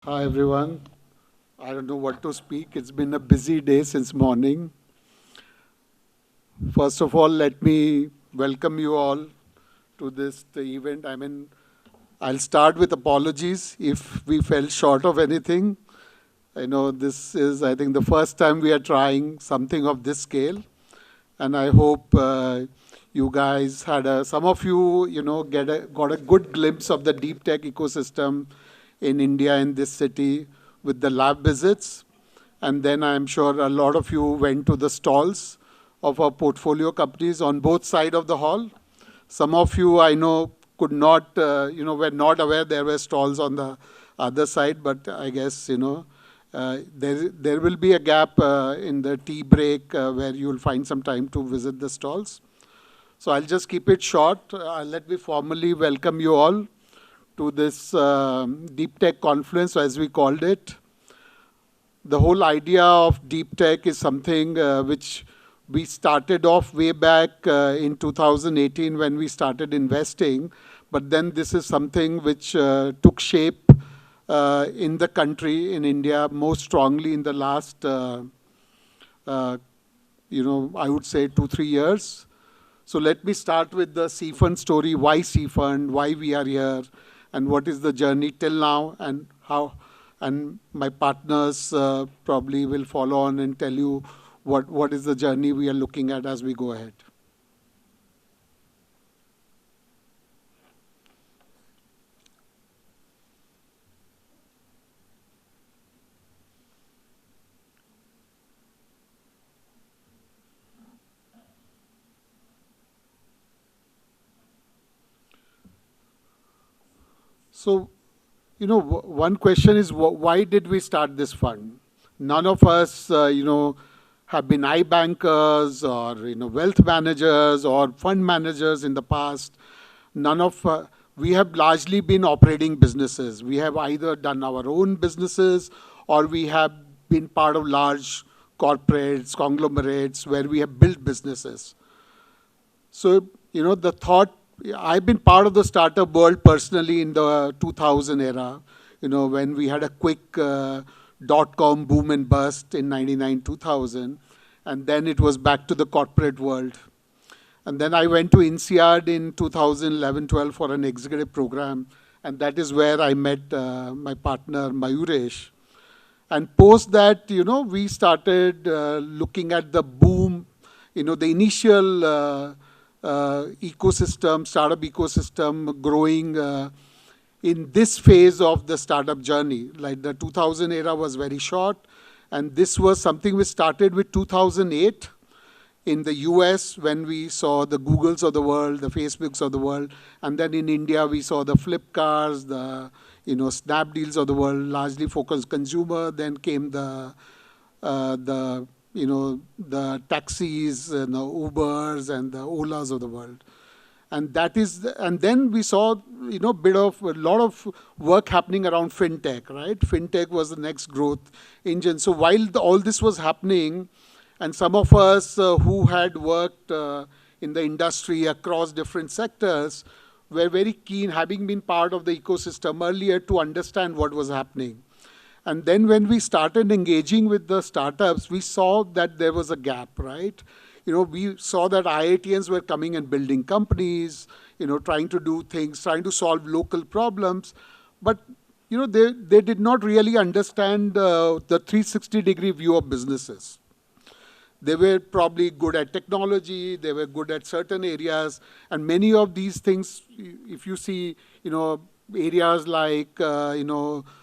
Hi everyone. I don't know what to speak. It's been a busy day since morning. First of all, let me welcome you all to this the event. I'll start with apologies if we fell short of anything. I know this is, I think, the first time we are trying something of this scale, and I hope you guys had some of you, got a good glimpse of the deep tech ecosystem in India in this city with the lab visits. And then I'm sure a lot of you went to the stalls of our portfolio companies on both sides of the hall. Some of you I know could not, were not aware there were stalls on the other side, but I guess, there will be a gap in the tea break where you'll find some time to visit the stalls. So I'll just keep it short. Let me formally welcome you all to this Deep Tech Confluence, as we called it. The whole idea of deep tech is something which we started off way back in 2018 when we started investing. But then this is something which took shape in the country, in India, most strongly in the last, I would say 2-3 years. So let me start with the Seafund story. Why Seafund? Why we are here? And what is the journey till now? And how? And my partners probably will follow on and tell you what is the journey we are looking at as we go ahead. So, one question is why did we start this fund? None of us, have been iBankers or wealth managers or fund managers in the past. None of we have largely been operating businesses. We have either done our own businesses or we have been part of large corporates, conglomerates where we have built businesses. So, the thought, I've been part of the startup world personally in the 2000 era, when we had a quick dot-com boom and bust in 99, 2000. And then it was back to the corporate world. And then I went to INSEAD in 2011-12 for an executive program. And that is where I met my partner, Mayuresh. And post that, we started looking at the boom, the initial ecosystem, startup ecosystem growing in this phase of the startup journey. Like the 2000 era was very short, and this was something we started with 2008 in the US when we saw the Googles of the world, the Facebooks of the world, and then in India we saw the Flipkarts, the Snapdeals of the world, largely focused consumer. Then came the the taxis and the Ubers and the Olas of the world. And and then we saw, a lot of work happening around fintech, right? Fintech was the next growth engine. So while all this was happening, and some of us who had worked in the industry across different sectors were very keen, having been part of the ecosystem earlier, to understand what was happening. And then when we started engaging with the startups, we saw that there was a gap, right? We saw that IITians were coming and building companies, trying to do things, trying to solve local problems. But, they did not really understand the 360-degree view of businesses. They were probably good at technology, they were good at certain areas, and many of these things, if you see, areas like,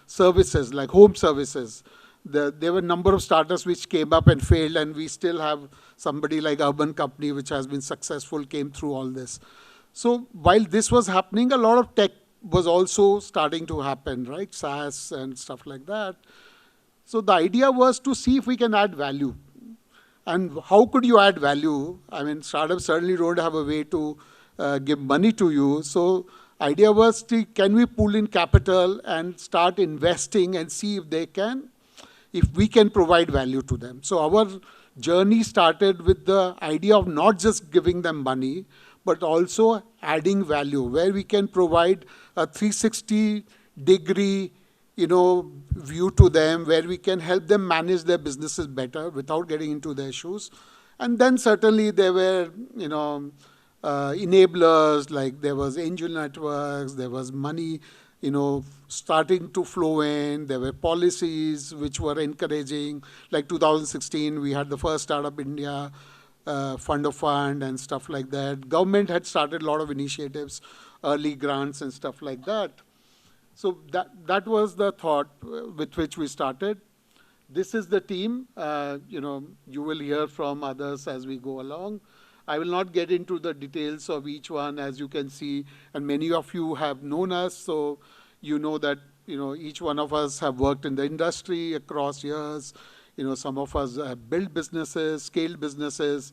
services, like home services. There were a number of startups which came up and failed, and we still have somebody like Urban Company, which has been successful, came through all this. So while this was happening, a lot of tech was also starting to happen, right? SaaS and stuff like that. So the idea was to see if we can add value. And how could you add value? Startups certainly don't have a way to give money to you. So idea was, can we pull in capital and start investing and see if we can provide value to them. So our journey started with the idea of not just giving them money, but also adding value, where we can provide a 360-degree view to them where we can help them manage their businesses better without getting into their shoes. And then certainly there were, enablers, like there was angel networks, there was money, starting to flow in. There were policies which were encouraging. Like 2016, we had the first Startup India fund of fund and stuff like that. Government had started a lot of initiatives, early grants and stuff like that. So that was the thought with which we started. This is the team. You will hear from others as we go along. I will not get into the details of each one, as you can see, and many of you have known us, so you know that each one of us have worked in the industry across years. Some of us have built businesses, scaled businesses,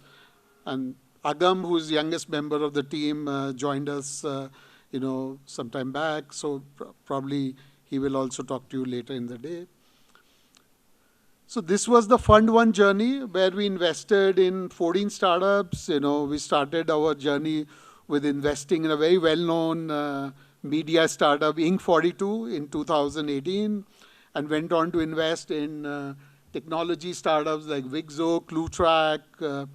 and Agam, who is the youngest member of the team, joined us, some time back. So probably he will also talk to you later in the day. So this was the Fund 1 journey, where we invested in 14 startups. We started our journey with investing in a very well-known media startup, Inc. 42, in 2018, and went on to invest in technology startups like Wixo, ClueTrack.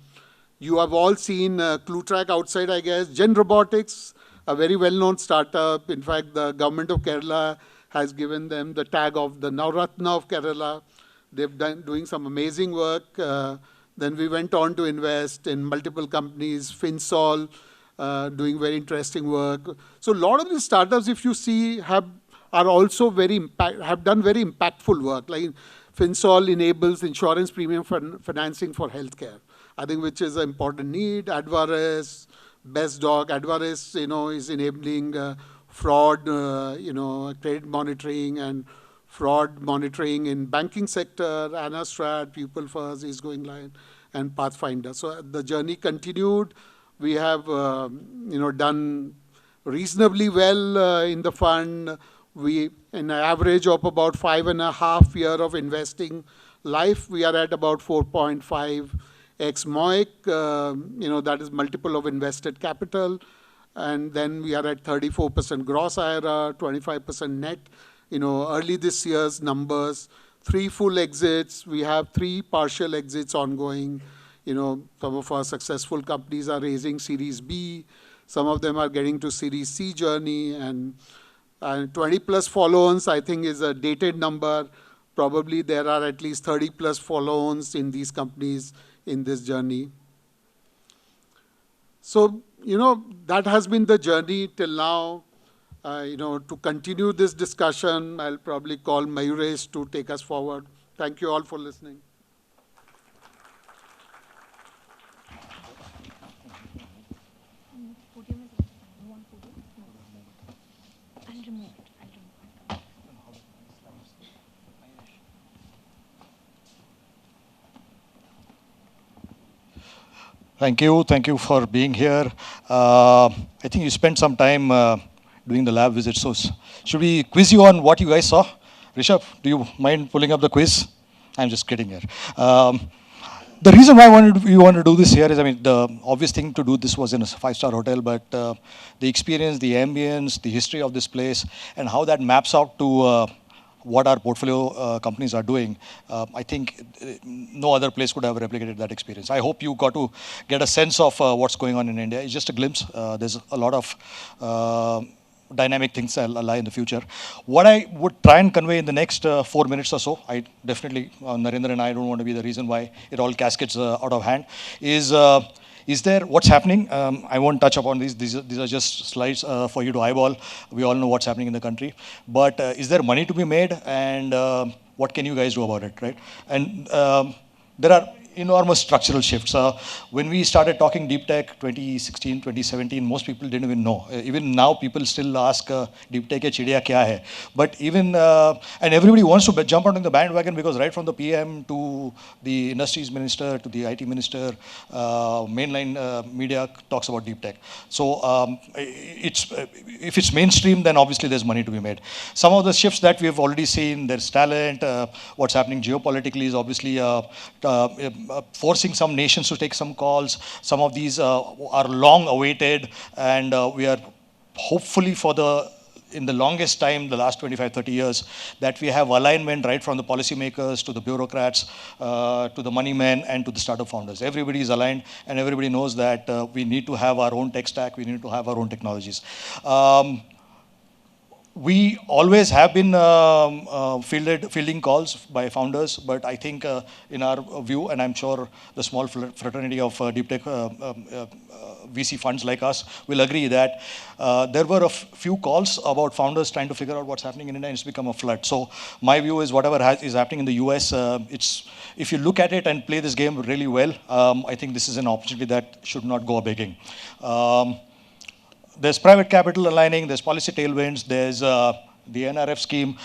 You have all seen ClueTrack outside, I guess. Gen Robotics, a very well-known startup. In fact, the government of Kerala has given them the tag of the Navratna of Kerala. They've done doing some amazing work. Then we went on to invest in multiple companies, FinSol, doing very interesting work. So a lot of these startups, if you see, have done very impactful work. Like FinSol enables insurance premium financing for healthcare, I think, which is an important need. Advaris, Best Dog, Advaris, is enabling fraud, credit monitoring and fraud monitoring in banking sector. Anastrat, People First is going live, and Pathfinder. So the journey continued. We have, done reasonably well in the fund. We, an average of about 5.5 years of investing life, we are at about 4.5x MOIC. That is multiple of invested capital. And then we are at 34% gross IRR, 25% net. Early this year's numbers, 3 full exits. We have 3 partial exits ongoing. Some of our successful companies are raising Series B. Some of them are getting to Series C journey. And 20 plus follow-ons, I think, is a dated number. Probably there are at least 30 plus follow-ons in these companies in this journey. So, that has been the journey till now. To continue this discussion, I'll probably call Mayuresh to take us forward. Thank you all for listening. Thank you. Thank you for being here. I think you spent some time doing the lab visit. So should we quiz you on what you guys saw? Rishabh, do you mind pulling up the quiz? I'm just kidding here. The reason why we wanted to do this here is, the obvious thing to do this was in a 5-star hotel, but the experience, the ambience, the history of this place, and how that maps out to what our portfolio companies are doing, I think no other place could have replicated that experience. I hope you got to get a sense of what's going on in India. It's just a glimpse. There's a lot of dynamic things that lie in the future. What I would try and convey in the next 4 minutes or so, I definitely, Narendra and I don't want to be the reason why it all cascades out of hand, is there what's happening? I won't touch upon these. These are just slides for you to eyeball. We all know what's happening in the country. But is there money to be made? And what can you guys do about it, right? And there are enormous structural shifts. When we started talking deep tech 2016, 2017, most people didn't even know. Even now, people still ask, deep tech chidiya kya hai? But even, and everybody wants to jump onto the bandwagon because right from the PM to the industries minister to the IT minister, mainline media talks about deep tech. So if it's mainstream, then obviously there's money to be made. Some of the shifts that we have already seen, there's talent, what's happening geopolitically is obviously forcing some nations to take some calls. Some of these are long awaited, and we are hopefully for the in the longest time, the last 25, 30 years, that we have alignment right from the policymakers to the bureaucrats, to the money men, and to the startup founders. Everybody is aligned, and everybody knows that we need to have our own tech stack, we need to have our own technologies. We always have been fielding calls by founders, but I think in our view, and I'm sure the small fraternity of deep tech VC funds like us will agree that there were a few calls about founders trying to figure out what's happening in India, and it's become a flood. So my view is whatever is happening in the US, if you look at it and play this game really well, I think this is an opportunity that should not go begging. There's private capital aligning, there's policy tailwinds, there's the NRF scheme.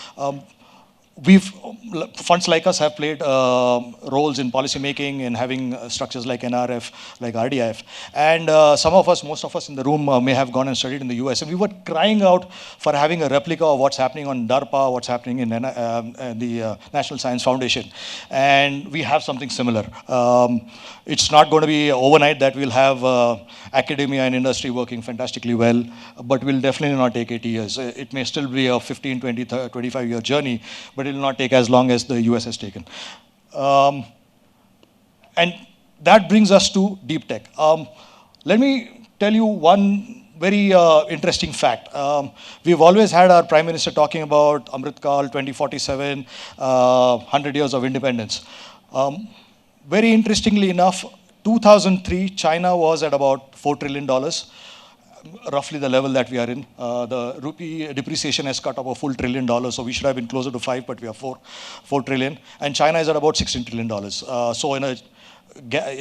Funds like us have played roles in policy making and having structures like NRF, like RDIF. And most of us in the room may have gone and studied in the US. And we were crying out for having a replica of what's happening on DARPA, what's happening in the National Science Foundation. And we have something similar. It's not going to be overnight that we'll have academia and industry working fantastically well, but we'll definitely not take 80 years. It may still be a 15, 20, 25-year journey, but it will not take as long as the US has taken. And that brings us to deep tech. Let me tell you one very interesting fact. We've always had our Prime Minister talking about Amrit Kal, 2047, 100 years of independence. Very interestingly enough, 2003, China was at about $4 trillion. Roughly the level that we are in. The rupee depreciation has cut up a full $1 trillion, so we should have been closer to 5, but we are 4 trillion. And China is at about $16 trillion. So in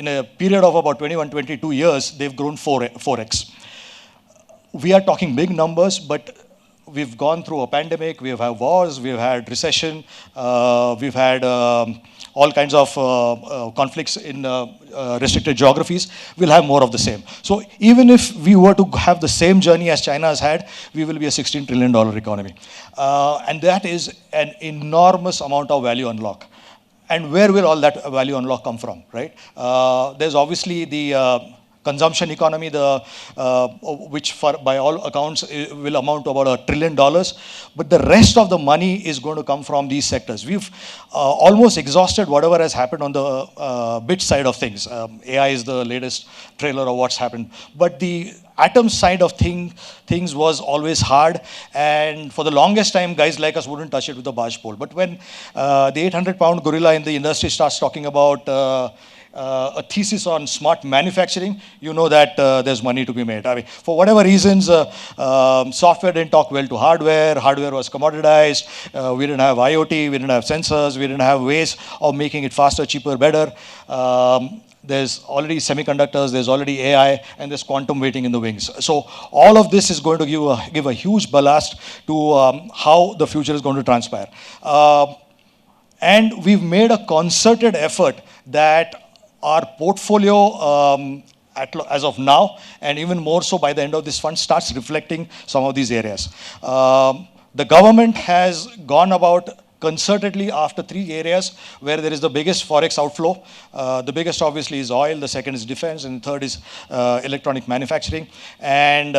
a period of about 21, 22 years, they've grown 4x. We are talking big numbers, but we've gone through a pandemic, we've had wars, we've had recession, we've had all kinds of conflicts in restricted geographies. We'll have more of the same. So even if we were to have the same journey as China has had, we will be a $16 trillion economy. And that is an enormous amount of value unlock. And where will all that value unlock come from, right? There's obviously the consumption economy, which by all accounts will amount to about $1 trillion, but the rest of the money is going to come from these sectors. We've almost exhausted whatever has happened on the bit side of things. AI is the latest trailer of what's happened, but the atom side of things was always hard, and for the longest time, guys like us wouldn't touch it with a barge pole. But when the 800-pound gorilla in the industry starts talking about a thesis on smart manufacturing, you know that there's money to be made. I mean, for whatever reasons, software didn't talk well to hardware. Hardware was commoditized. We didn't have IoT. We didn't have sensors. We didn't have ways of making it faster, cheaper, better. There's already semiconductors, there's already AI, and there's quantum waiting in the wings. So all of this is going to give a huge ballast to how the future is going to transpire. And we've made a concerted effort that our portfolio as of now, and even more so by the end of this fund, starts reflecting some of these areas. The government has gone about concertedly after 3 areas where there is the biggest forex outflow. The biggest obviously is oil, the second is defense, and the third is electronic manufacturing. And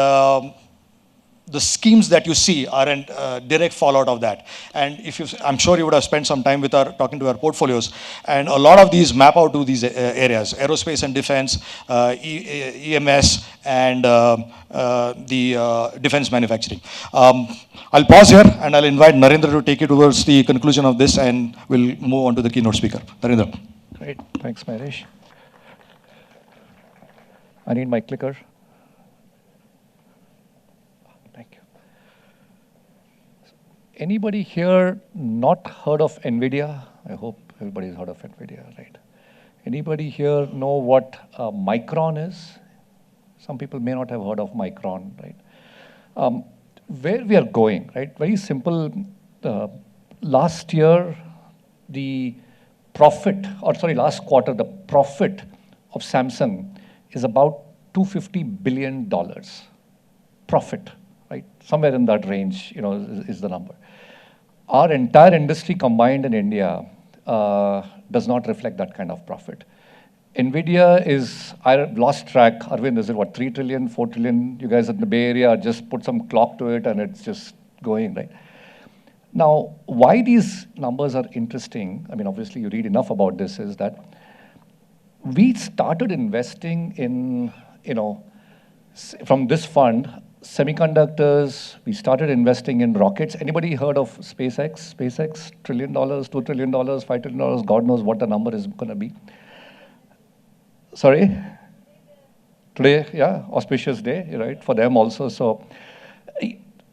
the schemes that you see are a direct fallout of that. And I'm sure you would have spent some time talking to our portfolios, and a lot of these map out to these areas: aerospace and defense, EMS, and the defense manufacturing. I'll pause here and I'll invite Narendra to take you towards the conclusion of this, and we'll move on to the keynote speaker. Narendra. Great, thanks, Mahesh. I need my clicker. Anybody here not heard of NVIDIA? I hope everybody's heard of NVIDIA, right? Anybody here know what Micron is? Some people may not have heard of Micron, right? Where we are going, right? Very simple. Last year, last quarter, the profit of Samsung is about $250 billion. Profit, right? Somewhere in that range, is the number. Our entire industry combined in India does not reflect that kind of profit. NVIDIA is, I lost track, Arvind, is it what, 3 trillion, 4 trillion? You guys in the Bay Area just put some clock to it and it's just going, right? Now, why these numbers are interesting, I mean, obviously you read enough about this, is that we started investing in, from this fund, semiconductors, we started investing in rockets. Anybody heard of SpaceX? SpaceX, $1 trillion, $2 trillion, $5 trillion, God knows what the number is going to be. Sorry? Today, yeah, auspicious day, right, for them also. So,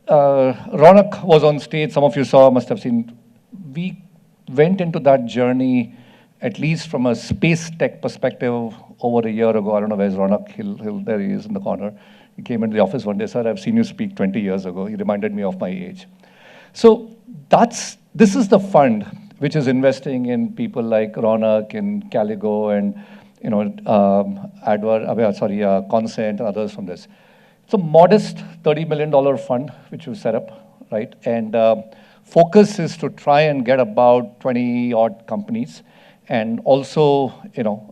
Ronak was on stage, some of you saw, must have seen. We went into that journey, at least from a space tech perspective, over a year ago. I don't know where's Ronak, there he is in the corner. He came into the office one day, sir, I've seen you speak 20 years ago. He reminded me of my age. So this is the fund which is investing in people like Ronak and Caligo and Consent and others from this. It's a modest $30 million fund which we set up, right? And focus is to try and get about 20 odd companies. And also,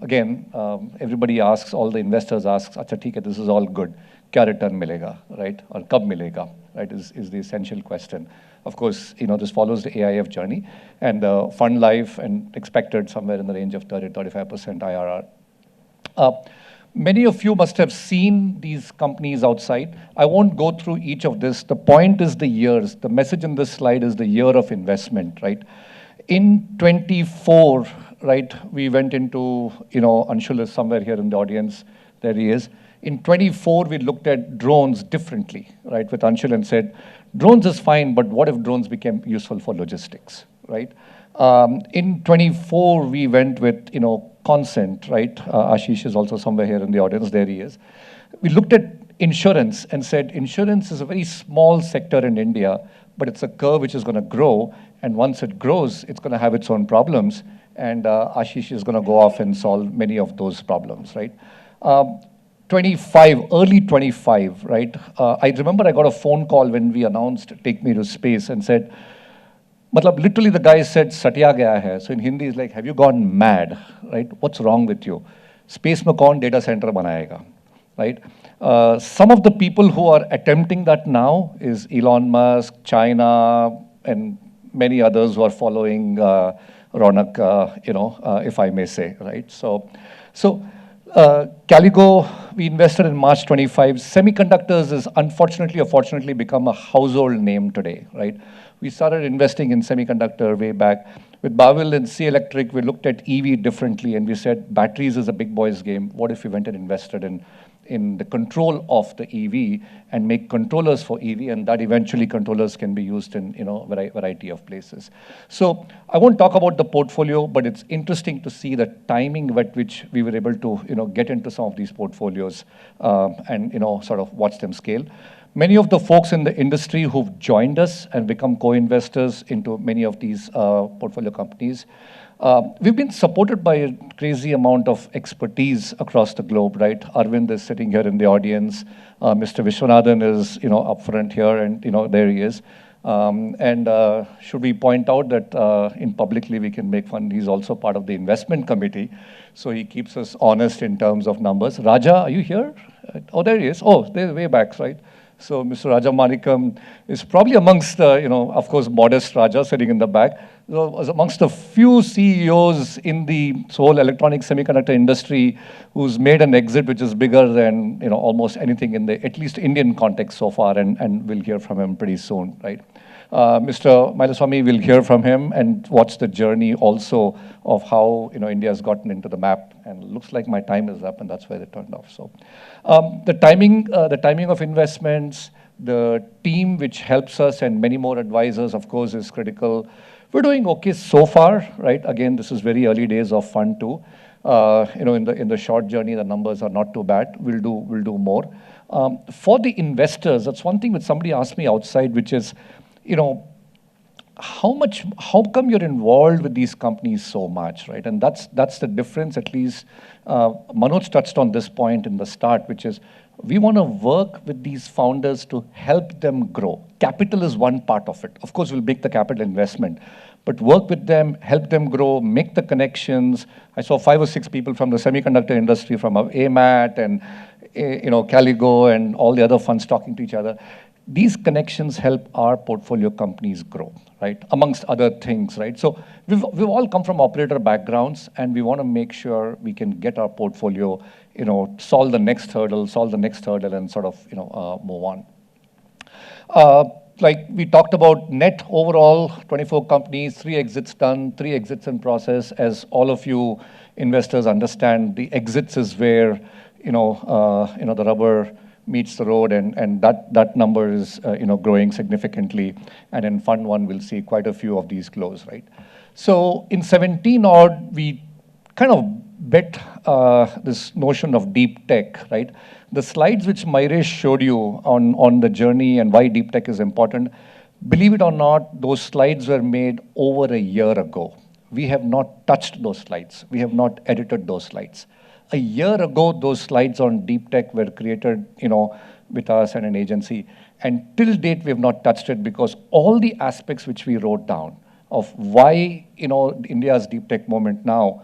again, everybody asks, all the investors ask, "Acha, theek hai, this is all good. Kya return milega, right? Or kab milega, right? Is the essential question. Of course, this follows the AIF journey, and fund life and expected somewhere in the range of 30-35% IRR. Many of you must have seen these companies outside. I won't go through each of this. The point is the years. The message in this slide is the year of investment, right? In 24, right, we went into, Anshul is somewhere here in the audience. There he is. In 24, we looked at drones differently, right, with Anshul and said, drones is fine, but what if drones became useful for logistics, right? In 24, we went with, Consent, right? Ashish is also somewhere here in the audience. There he is. We looked at insurance and said, insurance is a very small sector in India, but it's a curve which is going to grow. And once it grows, it's going to have its own problems. And Ashish is going to go off and solve many of those problems, right? 25, early 25, right? I remember I got a phone call when we announced Take Me to Space and said, literally the guy said, Satya gaya hai. So in Hindi, it's like, have you gone mad, right? What's wrong with you? Space mein kaun data center banayega, right? Some of the people who are attempting that now is Elon Musk, China, and many others who are following Ronak, if I may say, right? So Caligo, we invested in March 25. Semiconductors is unfortunately or fortunately become a household name today, right? We started investing in semiconductor way back. With Bhavil and C Electric, we looked at EV differently and we said batteries is a big boys game. What if we went and invested in the control of the EV and make controllers for EV, and that eventually controllers can be used in variety of places. So I won't talk about the portfolio, but it's interesting to see the timing at which we were able to get into some of these portfolios and sort of watch them scale. Many of the folks in the industry who've joined us and become co-investors into many of these portfolio companies, we've been supported by a crazy amount of expertise across the globe, right? Arvind is sitting here in the audience. Mr. Vishwanathan is, up front here, and, there he is. Should we point out that in publicly we can make fun, he's also part of the investment committee. So he keeps us honest in terms of numbers. Raja, are you here? Oh, there he is. Oh, they're way back, right? So Mr. Raja Manikam is probably amongst, of course, modest Raja sitting in the back, was amongst the few CEOs in the whole electronic semiconductor industry who's made an exit which is bigger than almost anything in the at least Indian context so far, and we'll hear from him pretty soon, right? Mr. Mailaswamy, we'll hear from him and watch the journey also of how India has gotten into the map. And it looks like my time is up, and that's why they turned off. So the timing of investments, the team which helps us, and many more advisors, of course, is critical. We're doing okay so far, right? Again, this is very early days of Fund 2. In the short journey, the numbers are not too bad. We'll do more. For the investors, that's one thing that somebody asked me outside, which is, how come you're involved with these companies so much, right? And that's the difference, at least. Manoj touched on this point in the start, which is we want to work with these founders to help them grow. Capital is one part of it. Of course, we'll make the capital investment, but work with them, help them grow, make the connections. I saw 5 or 6 people from the semiconductor industry, from AMAT and Caligo and all the other funds talking to each other. These connections help our portfolio companies grow, right? Amongst other things, right? So we've all come from operator backgrounds, and we want to make sure we can get our portfolio, solve the next hurdle, and sort of, move on. Like we talked about net overall, 24 companies, 3 exits done, 3 exits in process. As all of you investors understand, the exits is where, the rubber meets the road, and that number is, growing significantly. And in Fund 1, we'll see quite a few of these close, right? So in 17 odd, we kind of bet this notion of deep tech, right? The slides which Myresh showed you on the journey and why deep tech is important, believe it or not, those slides were made over a year ago. We have not touched those slides. We have not edited those slides. A year ago, those slides on deep tech were created, with us and an agency. And till date, we have not touched it because all the aspects which we wrote down of why, India's deep tech moment now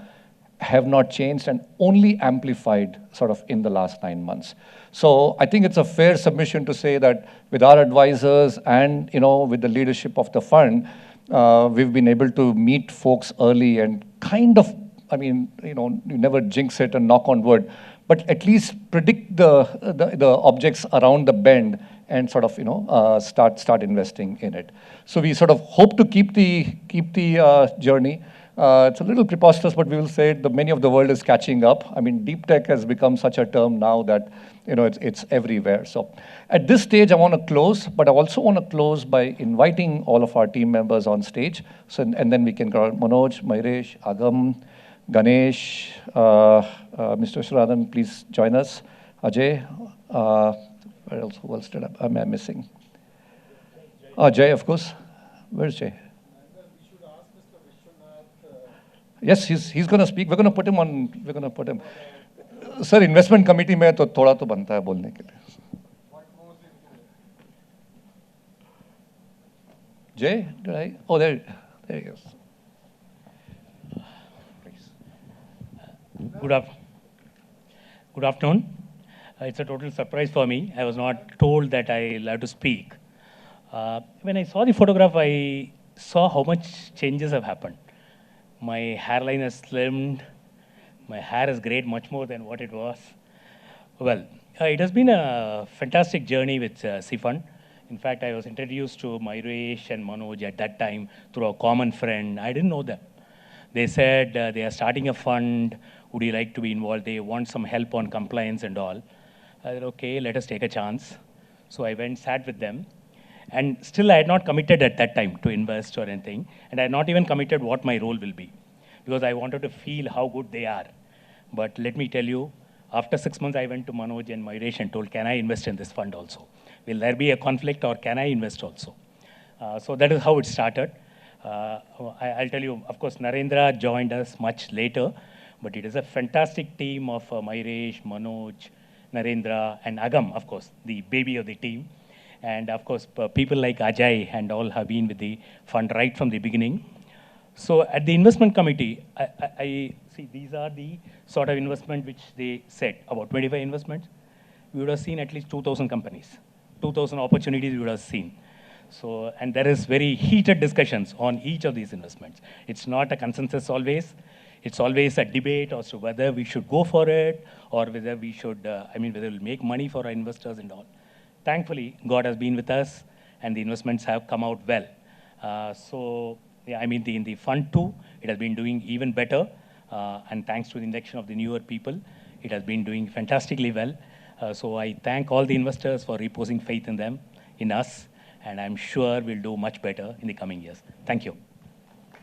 have not changed and only amplified sort of in the last 9 months. So I think it's a fair submission to say that with our advisors and, with the leadership of the fund, we've been able to meet folks early and kind of, you never jinx it and knock on wood, but at least predict the objects around the bend and sort of, start investing in it. So we sort of hope to keep the journey. It's a little preposterous, but we will say many of the world is catching up. Deep tech has become such a term now that, it's everywhere. So at this stage, I want to close, but I also want to close by inviting all of our team members on stage. So, and then we can go Manoj, Myresh, Agam, Ganesh, Mr. Shradan, please join us. Ajay, where else? Who else am I missing? Jay, of course. Where's Jay? Yes, he's going to speak. We're going to put him on. We're going to put him. Sir, investment committee में तो थोड़ा तो बनता है बोलने के लिए. Jay, did I? Oh, there he goes. Good afternoon. It's a total surprise for me. I was not told that I'll have to speak. When I saw the photograph, I saw how much changes have happened. My hairline has slimmed. My hair is great, much more than what it was. Well, it has been a fantastic journey with Seafund. In fact, I was introduced to Myresh and Manoj at that time through a common friend. I didn't know them. They said they are starting a fund. Would you like to be involved? They want some help on compliance and all. I said, okay, let us take a chance. So I went, sat with them. And still, I had not committed at that time to invest or anything. And I had not even committed what my role will be, because I wanted to feel how good they are. But let me tell you, after 6 months, I went to Manoj and Myresh and told, can I invest in this fund also? Will there be a conflict, or can I invest also? So that is how it started. I'll tell you, of course, Narendra joined us much later, but it is a fantastic team of Myresh, Manoj, Narendra, and Agam, of course, the baby of the team. And of course, people like Ajay and all have been with the fund right from the beginning. So at the investment committee, I see these are the sort of investment which they said, about 25 investments. We would have seen at least 2,000 companies, 2,000 opportunities we would have seen. So, and there is very heated discussions on each of these investments. It's not a consensus always. It's always a debate as to whether we should go for it or whether we should, whether we'll make money for our investors and all. Thankfully, God has been with us and the investments have come out well. In the fund 2, it has been doing even better. And thanks to the induction of the newer people, it has been doing fantastically well. So I thank all the investors for reposing faith in them, in us, and I'm sure we'll do much better in the coming years. Thank you.